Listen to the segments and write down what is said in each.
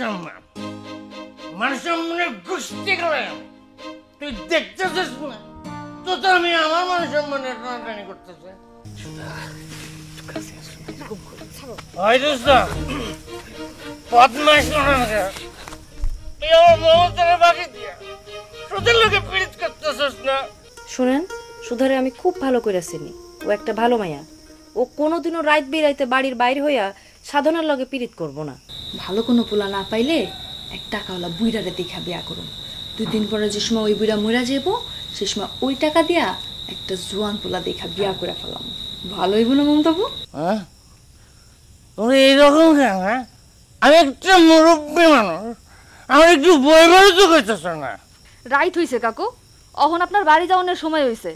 সম্মান মান সম্মানের গোষ্ঠী করে তুই দেখতেছিস না তো আমি আমার মান সম্মানের টানাটানি করতেছে বদমাইশ তুই আমার মমতারে বাকি দিয়া তোদের লোকে পীড়িত করতেছিস না। শুনেন, সুধারে আমি খুব ভালো করে চিনি। ও একটা ভালো মাইয়া। ও কোনোদিনও রাত বেরাইতে বাড়ির বাইরে হইয়া সাধনার লগে পীড়িত করব না। ভালো কোনো পোলা না পাইলে এক টাকাওয়ালা বুইড়ারে দেখা বিয়া করুন। 2 দিন পরে যে সময় ওই বুইড়া মরা যাব সে সময় ওই টাকা দিয়া একটা জোয়ান পোলা দেখা বিয়া করে ফেলাম। ভালো হইব না মমতাবু? হ্যাঁ, তুমি এইরকম কেন? হ্যাঁ, আমি একটা মুরব্বী মানুষ, আমার একটু বই বই তো করতেছ না। রাইট হইছে কাকু, অহন আপনার বাড়ি যাওয়ার সময় হইছে।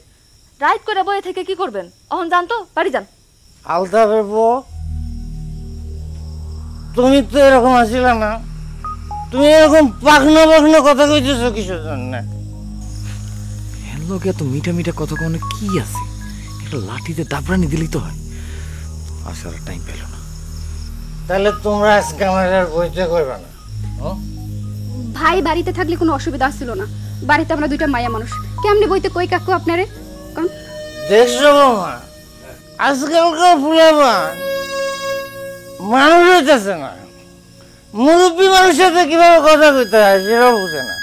রাইট করে বয়ে থেকে কি করবেন? অহন যান তো, বাড়ি যান। আলতা ভেবো, তুমি তো এরকম আসিলা না। তুমি এরকম পাখনা পাখনা কথা কইতেছ কিসের জন্য? এর লোকে এত মিঠা মিঠা কথা কোনো কি আছে? একটা লাঠিতে দাবরানি দিলেই তো হয়। আসার টাইম পেল না। তাহলে তোমরা আজকে আমার আর বইতে কইবা না? ভাই বাড়িতে থাকলে কোনো অসুবিধা ছিল না। বাড়িতে আমরা দুইটা মায়া মানুষ, কেমনে বইতে কই কাকু আপনারে? কোন দেখছো বাবা, আজকালকার ফুলাবান মানুষ হইতেছে না, মুরব্বী মানুষের সাথে কিভাবে কথা কইতে হয় সেটাও বুঝে না।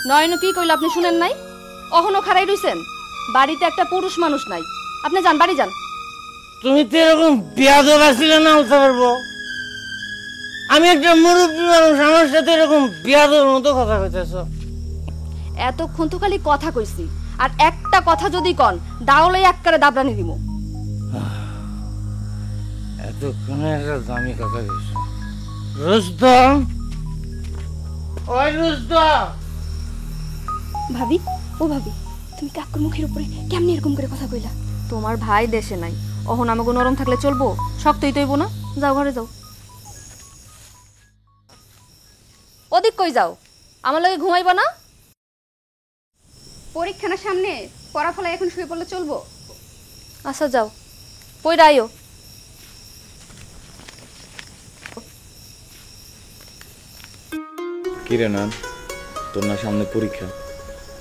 নয়ন কি কইল আপনি শুনেন নাই? অহনো খারাই রইছেন। বাড়িতে একটা পুরুষ মানুষ নাই। আপনি যান, বাড়ি যান। তুমি তো এরকম বেয়াদব আসলে না বলতে পারবো? আমি একটা মুরব্বী মানুষ, আমার সাথে এরকম বেয়াদবের মতো কথা কইতেছ? এতক্ষণ তো খালি কথা কইছি, আর একটা কথা যদি কন দাঁড়লে একবারে দাবরানি দিব। এতক্ষণে একটা দামি কথা কইছ। রুস্তম, ওই রুস্তম। ভাবি, ও ভাবি, তুমি কাকুর মুখের উপরে কেমনে এরকম করে কথা কইলা? তোমার ভাই দেশে নাই, অহন আমাকে নরম থাকলে চলবো? শক্তই তৈব না? যাও ঘরে যাও। ওদিক কই যাও? আমার লগে ঘুমাইবা না? পরীক্ষা না সামনে, পড়াফলা এখন শুয়ে পড়লে চলবো? আচ্ছা যাও, পইরা আইও। কিরে না, তোর না সামনে পরীক্ষা,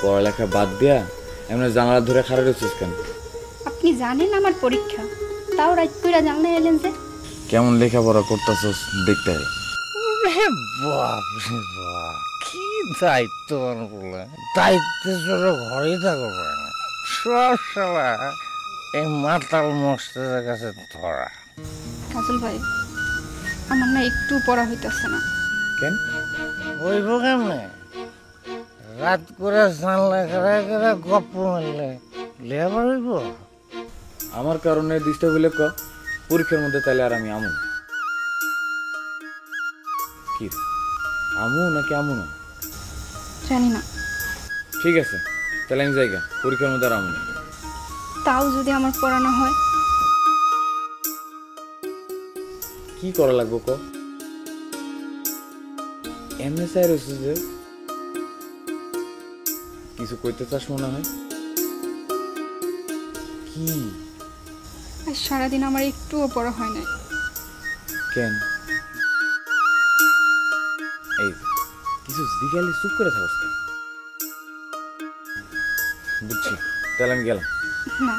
পড়ালেখা বাদ দিয়া এমন জানালা ধরে খাড়া রয়েছিস কেন? আপনি জানেন আমার পরীক্ষা, তাও রাত কইরা জানলে এলেন যে? কেমন লেখাপড়া করতেছস দেখতে হয়। বাপ রে বাপ, কি দায়িত্ব বলে দায়িত্বের জন্য ঘরেই থাকো পারে না। সব শালা এই মাতাল মস্তের কাছে ধরা। কাজল ভাই, আমার না একটু পড়া হইতেছে না। কেন হইব কেমনে? রাত করে জানলা খেলা খেলা গপ্প মারলে লেবার হইব? আমার কারণে ডিস্টার্ব হইলে ক, পরীক্ষার মধ্যে তাইলে আর আমি আমু কি আমু নাকি আমু না জানি না। ঠিক আছে, তাহলে আমি যাইগা, পরীক্ষার মধ্যে আর আমু না। তাও যদি আমার পড়ানো হয়? কি করা লাগবো ক? এমনি স্যার হচ্ছে যে কিছু কইতে চাস মনে হয়? কি আর সারাদিন আমার একটুও পড়া হয় নাই। কেন? এই কিছু জিগালে চুপ করে থাকস কেন? বুঝছি, তাহলে আমি গেলাম। না,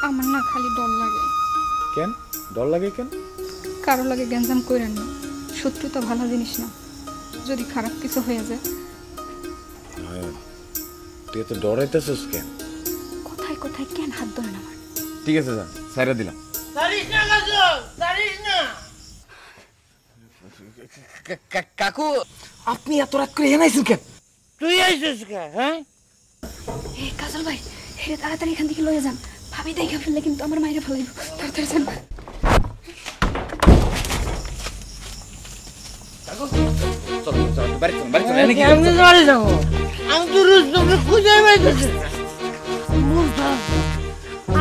আমার না খালি ডর লাগে। কেন ডর লাগে? কেন? কারো লাগে গ্যাঞ্জাম কইরেন না, শত্রুতা ভালো জিনিস না। যদি খারাপ কিছু হয়ে যায়। তুই এত ডরাইতেছিস কেন? কোথায় কোথায় কেন হাত ধরেন আমার? ঠিক আছে যা, সাইরা দিলাম। দাঁড়িস না কাজল, দাঁড়িস না। কাকু, আপনি এত রাত করে জানাইছেন কেন? তুই আইছিস কে? হ্যাঁ, এই কাজল ভাই, হেরে তাড়াতাড়ি এখান থেকে লয়ে যান। ভাবি দেখে ফেললে কিন্তু আমার মাইরে ফেলাইব। তাড়াতাড়ি যান। আমি তো বাড়ি যাবো। আমি তো রুস্তমকে খুঁজে পাইতেছি না।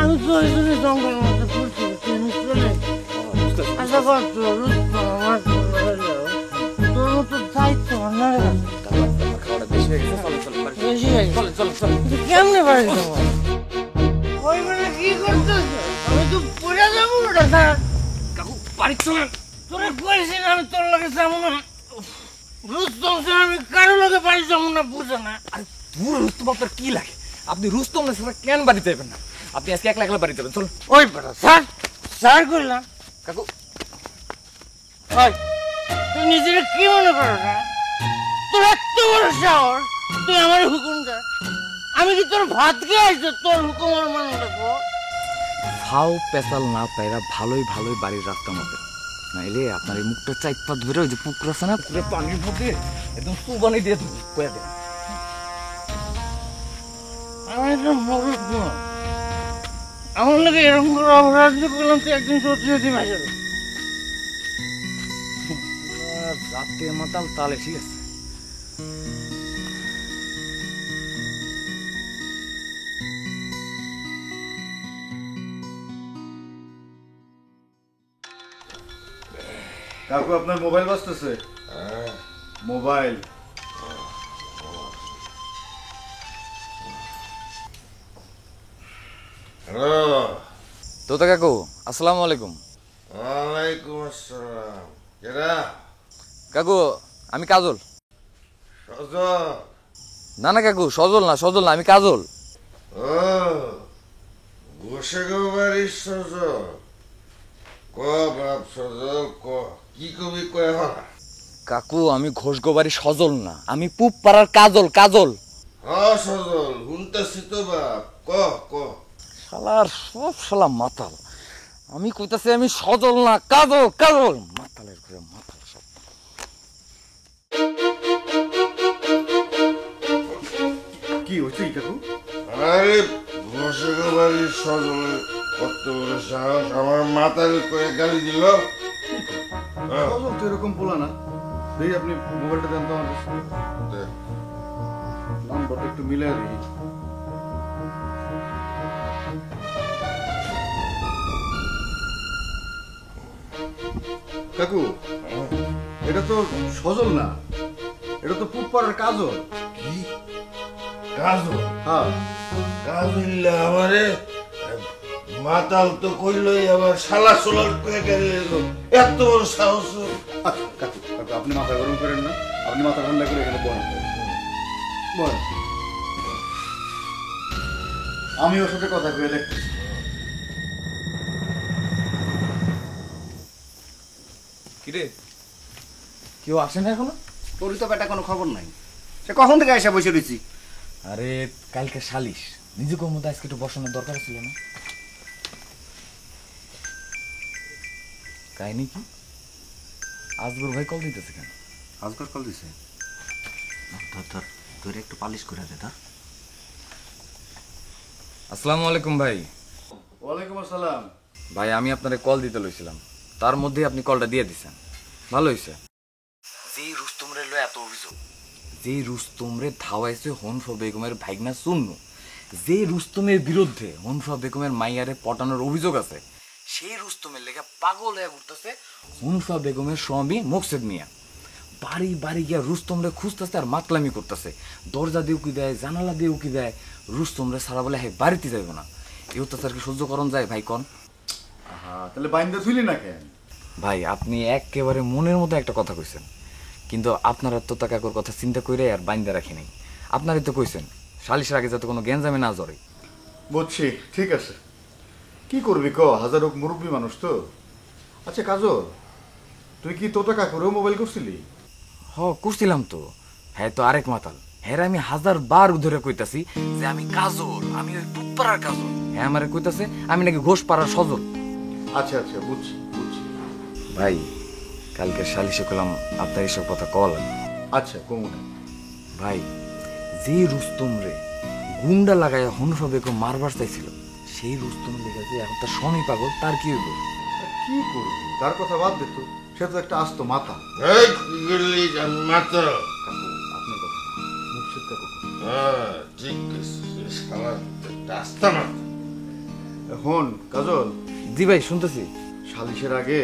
আমি তো ওই জন্য জঙ্গলের মধ্যে ঘুরছি। আচ্ছা করতো রুস্তম, আমার তোর মতো দায়িত্ব না রে। বেশি হয়ে গেছে। কেমনে বাড়ি যাবো? ওই মানে কি করতেছে? আমি তো পড়ে যাবো। কাকু বাড়ি চলেন। তোরে কইছি না আমি তোর লগে যাবো না। রুস্তম স্যার আমি কারো লগে বাড়ি যাবো না, বুঝো না? আরে পুরো রুস্তম আপনার কি লাগে? আপনি রুস্তম না স্যার কেন বাড়িতে যাবেন না? আপনি আজকে একলা একলা বাড়িতে যাবেন, চলুন। ওই বেটা স্যার, স্যার করলাম। কাকু ওই তুই নিজের কি মনে করো না? তোর এত বড় সাহস, তুই আমার হুকুম দে। আমি কি তোর ভাত খেয়ে আসছো? তোর হুকুম আর মানে রাখবো? ফাও পেশাল না পায়রা ভালোই ভালোই বাড়ির রাস্তা মতো, নাইলে আপনার এই মুখটা চাইপা ধরে ওই যে পুকুর আছে না, পুকুরে পানির মধ্যে একদম সুবানি দিয়ে দেবো, কয়া দেন। আমি একটা মরদ না, আমার লোকে এরকম করে অপরাধ করলাম, তুই একদিন সত্যি সত্যি ভাসা দেবে। রাতে মাতাল তালে, ঠিক আছে। কাকু আপনার মোবাইল বাজতেছে? Mobile hello. তোতা কাকু আসসালামু আলাইকুম। ওয়ালাইকুম আসসালাম। কেডা? কাকু আমি কাজল। সজল? না না কাকু, সজল না, সজল না, আমি কাজল। ও গোসেগো বাড়ির সজল। ক বাপ সজল ক, কি কবি কয় হরা? কাকু আমি ঘোষগোবাড়ি সজল না, আমি পুপ পাড়ার কাজল। কাজল হ সজল, শুনতেছি তো বাপ, ক ক। শালার সব শালা মাতাল। আমি কইতাছি আমি সজল না, কাজল। কাজল মাতালের ঘরে মাতাল সব। কি হচ্ছে কাকু? আরে গোসেগো বাড়ির সজলের কত বড় সাহস, আমার মাথার করে গালি দিল। সজল তো এরকম বলা না। দেখি আপনি মোবাইলটা দেন তো আমার কাছে। দেখ, নাম্বারটা একটু মিলাই দিই। কাকু এটা তো সজল না, এটা তো পুপাড়ার কাজল। কি কাজল? হ্যাঁ কাজল আমারে মাতাল তো কইলই, আবার শালা সোলার করে গেল। এত বড় সাহস! আচ্ছা কাকু, কাকু আপনি মাথা গরম করেন না, আপনি মাথা ঠান্ডা করে এখানে বলেন বলেন। আমি ওর সাথে কথা কয়ে দেখতেছি। কিরে কেউ আসে না এখনো? তোরই তো বেটা কোনো খবর নাই, সে কখন থেকে এসে বসে রয়েছি। আরে কালকে সালিশ, নিজেকে মধ্যে আজকে একটু বসানোর দরকার ছিল না? কাহিনী কি? আজগর ভাই কল দিতেছে কেন? আজকাল কল দিছে, ধর ধর ধরে একটু পালিশ করে দে ধর। আসসালামু আলাইকুম ভাই। ওয়ালাইকুম আসসালাম। ভাই আমি আপনারে কল দিতে লইছিলাম, তার মধ্যে আপনি কলটা দিয়ে দিছেন, ভালো হয়েছে। যেই রুস্তমরে লো এত অভিযোগ, যেই রুস্তমরে ধাওয়াইছে হনফা বেগমের ভাইগনা সুন্নু, যে রুস্তমের বিরুদ্ধে হনফা বেগমের মাইয়ারে পটানোর অভিযোগ আছে, সেই রুস্তমের লেখা পাগল হয়ে ঘুরতেছে হনফা বেগমের স্বামী মোকসেদ মিয়া। বাড়ি বাড়ি গিয়া রুস্তমরে খুঁজতেছে আর মাতলামি করতেছে, দরজা দিয়ে উকি দেয়, জানালা দিয়ে উকি দেয়। রুস্তমরে সারা বলে হ্যাঁ বাড়িতে যাইব না। এই অত্যাচার কি সহ্য করণ যায় ভাই কন? তাহলে বাইন্দা থুইলি না কেন? ভাই আপনি একেবারে মনের মতো একটা কথা কইছেন, কিন্তু আপনারা তো কাকুর কথা চিন্তা করে আর বাইন্দা রাখি নাই। আপনারই তো কইছেন সালিশের আগে যাতে কোনো গ্যাঞ্জামে না জড়ে। বুঝছি, ঠিক আছে, কি করবি ক, হাজার হোক মুরব্বী মানুষ তো। আচ্ছা কাজল, তুই কি তোতা কাকুরেও মোবাইল করছিলি? হ করছিলাম তো, হ্যাঁ তো আরেক মাতাল। হ্যাঁ আমি 1000 বার ধরে কইতাছি যে আমি কাজল, আমি ওই পুপাড়ার কাজল। হ্যাঁ আমারে কইতাছে আমি নাকি ঘোষ পাড়ার সজল। আচ্ছা আচ্ছা বুঝছি বুঝছি। ভাই কালকে সালিশে করলাম আপনার এইসব কথা কল। আচ্ছা কমুনে ভাই যে রুস্তম রে গুন্ডা লাগায় হনফা বেগম মারবার চাইছিল, সেই রুস্তম লেগে যে এখন তার স্বামী পাগল, তার কি হইব? কি করবি, তার কথা বাদ দে তো, সে তো একটা আস্ত মাথা। এই কি করলি? আমি মাতাল? কাকু আপনার কথা মুর্শিদ কাকু কথা। হ্যাঁ ঠিক আছে, শালা রাস্তা মাথা। এখন কাজল, জি ভাই শুনতেছি। সালিশের আগে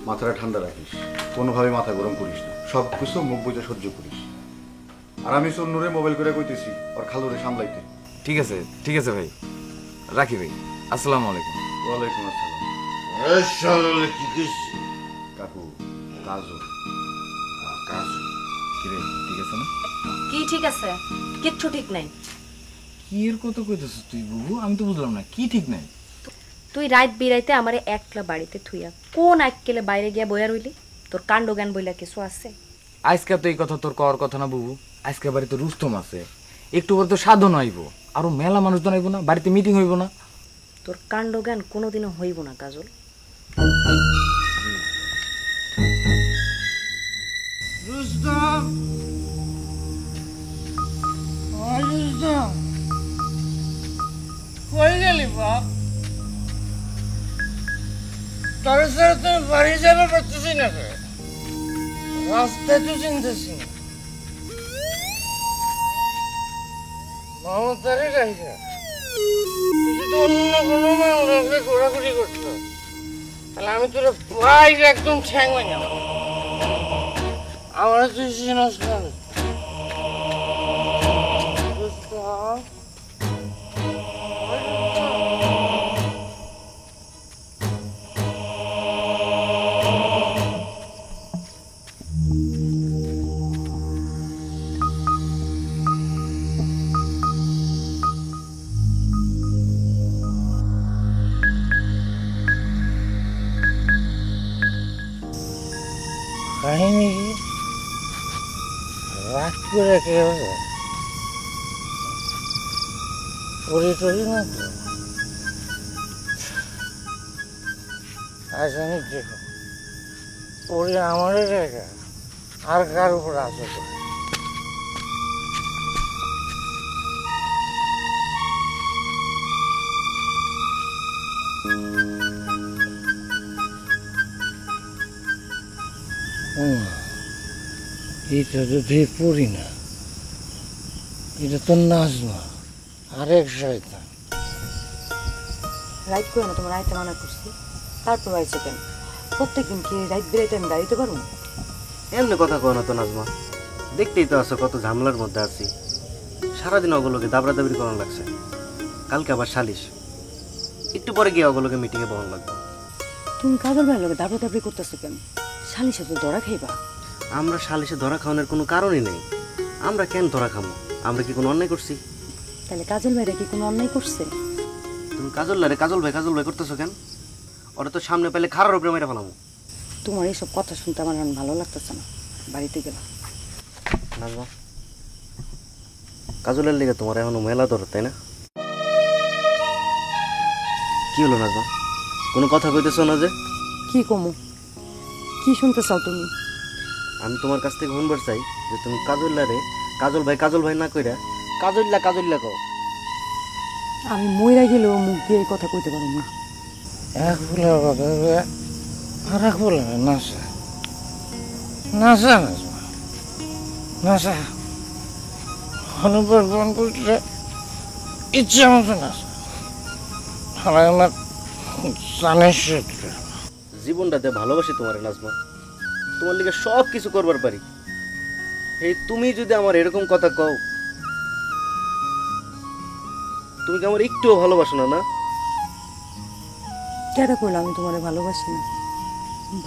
মাথাটা ঠান্ডা রাখিস, কোনোভাবে মাথা গরম করিস না, সব কিছু মুখ বুঝে সহ্য করিস। আর আমি সন্নুরে মোবাইল করে কইতেছি ওর খালুরে সামলাইতে। ঠিক আছে ভাই, রাখি ভাই, আসসালামু আলাইকুম। ওয়ালাইকুম আসসালাম। এই শালা কি কইছিস? কাকু কাজল। কাজল কিরে ঠিক আছে না? কি ঠিক আছে? কিচ্ছু ঠিক নাই। কি এর কথা কইতেছিস তুই বুবু? আমি তো বুঝলাম না কি ঠিক নাই। তুই রাত বিরাইতে আমারে একলা বাড়িতে থুইয়া কোন আক্কেলে বাইরে গিয়া বইয়া রইলি? তোর কাণ্ড জ্ঞান বইলা কিছু আছে? আজকে তো এই কথা তোর কওয়ার কথা না বুবু। আজকে বাড়িতে রুস্তম আছে, একটু পরে তো সাধন আইব, আরো মেলা মানুষজন আইব না, বাড়িতে মিটিং হইব না। তোর কাণ্ড জ্ঞান কোনোদিনও হইব না কাজল। রুস্তম, রুস্তম, কই গেলি বাপ? তোর সাথে তুমি বাড়ি যাবে পারতেছি না রে, রাস্তায় তো চিনতেছি না। মমতারে রাইখা তুই যদি অন্য কোনো মানুষকে ঘোরাঘুরি করতো তাহলে আমি তোর বাইরে একদম ঠ্যাং ভেঙে আমার তুই চিনস না। কাহিনী কি? রাগ করে কে হবে? পড়ি টড়ি না তো? আজ আমি দেখো পড়ি আমারই জায়গা আর কার উপর আসো করে। এটা তো তুই পড়ি না, এটা তো নাজমা আরেক শয়তান। রাইড করে না তোমার রাইতে মানা করছি, তারপর আইছে কেন? প্রত্যেকদিন কি রাইট বেরাইতে আমি গাড়িতে পারবো? এমনি কথা কয় না তো নাজমা, দেখতেই তো আছো কত ঝামেলার মধ্যে আছি। সারাদিন ওগুলোকে দাবড়া দাবড়ি করানো লাগছে, কালকে আবার সালিশ, একটু পরে গিয়ে ওগুলোকে মিটিংয়ে বহন লাগবে। তুমি কাজল ভাইয়ের লোকে দাবড়া দাবড়ি করতেছো কেন? সালিশে তো ধরা খাইবা। আমরা সালিশে ধরা খাওয়ানোর কোনো কারণই নেই। আমরা কেন ধরা খামো? আমরা কি কোনো অন্যায় করছি? তাহলে কাজল ভাইরা কি কোনো অন্যায় করছে? তুমি কাজল ভাই করতেছো কেন? ওরা তো সামনে পেলে খারার উপরে মেরে ফেলামো। তোমার এইসব কথা শুনতে আমার এখন ভালো লাগতেছে না, বাড়িতে গেলাম। নাজমা, কাজলের লেগে তোমার এখনো মেলা ধর, তাই না? কি হলো নাজমা, কোনো কথা কইতেছো না যে? কি কমু? কি শুনতে চাও তুমি? আমি তোমার কাছ থেকে শুনবার চাই যে তুমি কাজল ভাই না কইরা কাজল্লা কও। আমি মইরা গেলেও মুখ দিয়ে এই কথা কইতে পারো না। এক বলে আর এক বলে নাসা নাসা নাজমা নাসা অনুবার বন করতে ইচ্ছা মতো নাসা আমার জানের শত্রু। জীবনটাতে ভালোবাসি তোমার নাজমা, তোমার লিগে সব কিছু করবার পারি। এই তুমি যদি আমার এরকম কথা কও, তুমি কি আমার একটুও ভালোবাসো না? না কেটা করলাম আমি তোমারে ভালোবাসি না?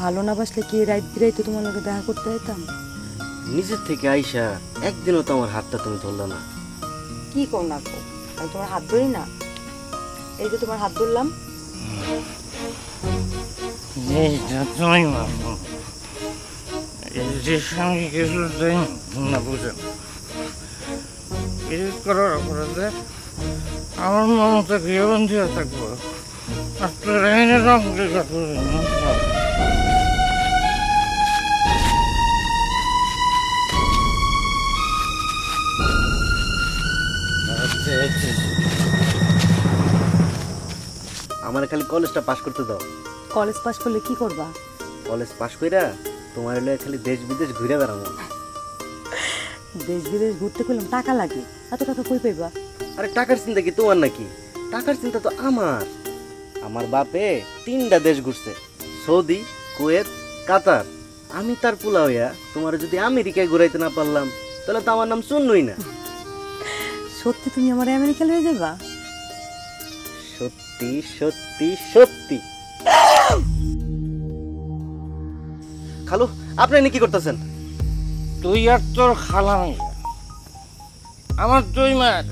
ভালো না বাসলে কি রাইত বিরাইতে তোমার লোকে দেখা করতে যেতাম? নিজের থেকে আইসা একদিনও তো আমার হাতটা তুমি ধরলো না। কি কর না কো, আমি তোমার হাত ধরি না? এই যে তোমার হাত ধরলাম। তুমি মানো এর সঙ্গে কিছু না বুঝেন বিরোধ করার অপরাধে আমার মমতা গৃহবন্ধী হয়ে থাকবো আর তোর এনে রং রেখা করবে না। আমার খালি কলেজটা পাশ করতে দাও। কলেজ পাস করলে কি করবা? কলেজ পাশ কইরা তোমার হলে খালি দেশ বিদেশ ঘুরে বেড়াবো। দেশ বিদেশ ঘুরতে করলাম টাকা লাগে, এত টাকা কই পাইবা? আরে টাকার চিন্তা কি তোমার নাকি? টাকার চিন্তা তো আমার। আমার বাপে 3টা দেশ ঘুরছে, সৌদি, কুয়েত, কাতার। আমি তার পোলা হইয়া তোমার যদি আমেরিকায় ঘুরাইতে না পারলাম তাহলে তো আমার নাম শুনলই না। সত্যি তুমি আমার আমেরিকা লয়ে যাবা? সত্যি সত্যি সত্যি। খালু আপনি এনে কি করতেছেন? তুই আর তোর খালামি আমার দুই মায়ের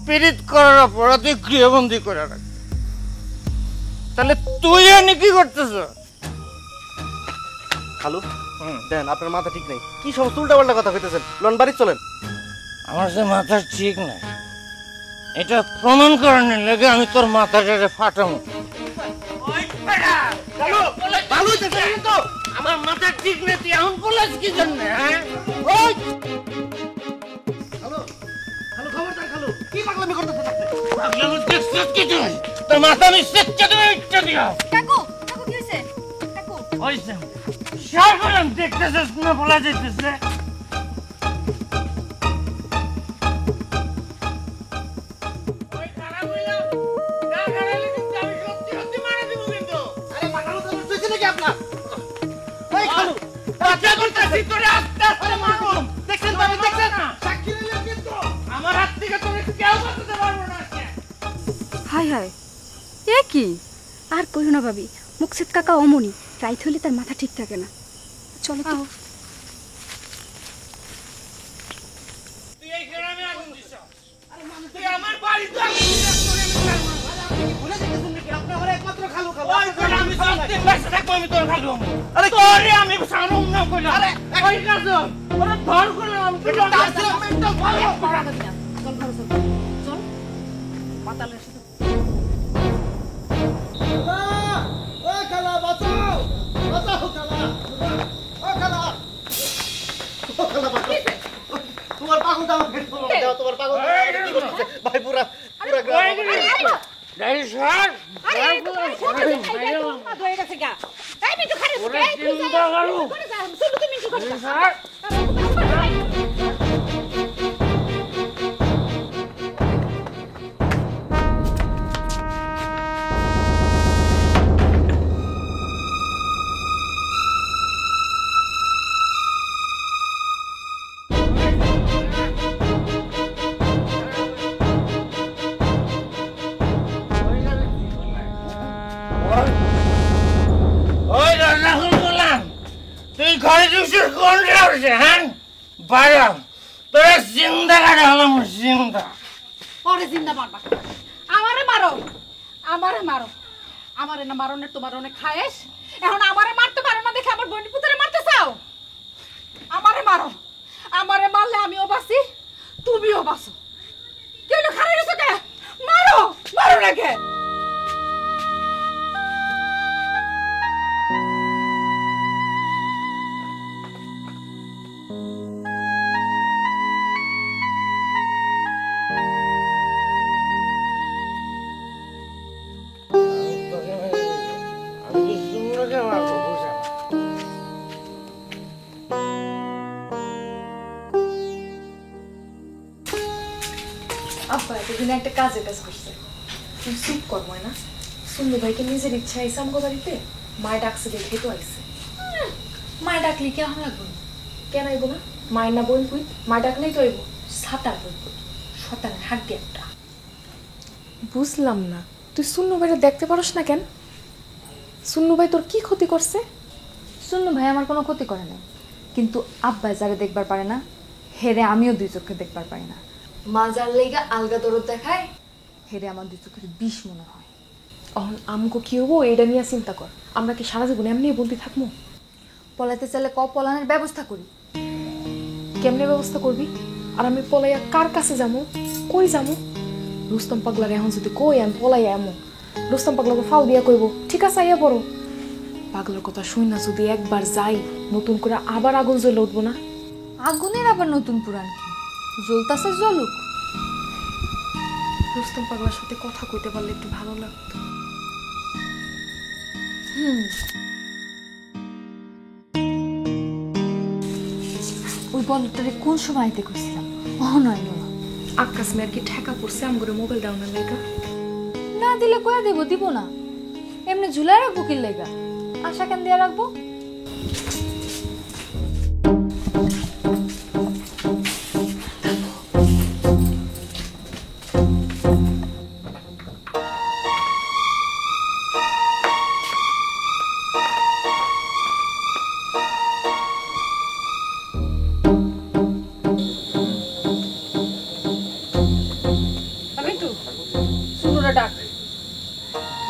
পীড়িত করার অপরাধে গৃহবন্দী করে রাখ, তাহলে তুই এনে কি করতেছ? খালু দেন, আপনার মাথা ঠিক নেই, কি সমস্ত উল্টাপাল্টা কথা কইতেছেন। লন বাড়ি চলেন। আমার যে মাথা ঠিক নাই এটা প্রমাণ করানোর লেগে আমি তোর মাথাটাকে ফাটামো। আমার মাথা ঠিক নেই, তুই এখন বলেছ কি জন্য? তোর মাথা আমি সেচ্চা দেবো, ইচ্ছা দিয়া কাকু কাকু কি হইছে? কাকু হয়েছে সারাক্ষণ দেখতেছিস না বলা যেতেছে। হাই হাই এ কি? আর কইও না ভাবি, মুকসেদ কাকা অমনি, রাইত হইলে তার মাথা ঠিক থাকে না। চলো তো। তোমার পাগল দাও, তোমার পাগল ভাই পুরা তুই ঘরে ঢুকছিস কোন রাউসে? হ্যাঁ বাইরে তোরা জিন্দা কাটা হলাম, জিন্দা। ওরে জিন্দা মারবা, আমারে মারো, আমারে মারো, আমারে না মারনের তোমার অনেক খায়েশ। এখন আমারে মারতে পারো না দেখে আমার বোন পুত্রে মারতে চাও? আমারে মারো, আমারে মারলে আমিও বাঁচি, তুমিও বাঁচো। কেন খারাপ হয়েছে কে? মারো, মারো না কে? আব্বা এতদিন একটা কাজের কাজ করছে, তুই চুপ কর ময়না। সুন্দর ভাইকে নিজের ইচ্ছা আইসে আমগো বাড়িতে, মায় ডাকছে দেখে তো আইসে। মায় ডাকলে কেমন লাগবে? কেন আইব না? মায়ের না বোন পুই, মা ডাকলেই তো আইব। সাতার বোন পুই, শতানের হাত দিয়ে একটা। বুঝলাম না, তুই সুন্নু ভাইরা দেখতে পারস না কেন? সুন্নু ভাই তোর কি ক্ষতি করছে? সুন্নু ভাই আমার কোনো ক্ষতি করে নাই, কিন্তু আব্বা যারা দেখবার পারে না হেরে আমিও দুই চোখে দেখবার পারি না। মা যার লেগা আলগা দরদ দেখায় হেরে আমার দুই চোখের বিষ মনে হয়। অহন আমগো কি হবো এটা নিয়ে চিন্তা কর। আমরা কি সারা জীবন এমনি বলতে থাকবো? পলাইতে চাইলে পলানের ব্যবস্থা করি। কেমনে ব্যবস্থা করবি? আর আমি পলাইয়া কার কাছে যাবো, কই যাবো? রুস্তম পাগলার এখন যদি কই আমি পলাইয়া এমন, রুস্তম পাগলাকে ফাউ দিয়া কইব ঠিক আছে আইয়া পড়ো। পাগলার কথা শুই না যদি একবার যাই, নতুন করে আবার আগুন জ্বলে উঠবো না? আগুনের আবার নতুন পুরাণ কি? জ্বলতাছে জ্বলুক। রুস্তম পাগলার সাথে কথা কইতে পারলে একটু ভালো লাগতো। ওই বলটারে কোন সময় আইতে কইছিলাম, নয় না আকাশ মেয়ের কি ঠেকা পড়ছে আমগরে মোবাইল দাও না লেগা? না দিলে কয়া দেব, দিব না। এমনি ঝুলাই রাখবো কি লেগা? আশা কেন দিয়া রাখবো?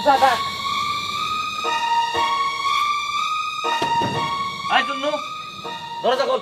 যা ডাক। আয় চুন্নু দরজা খোল।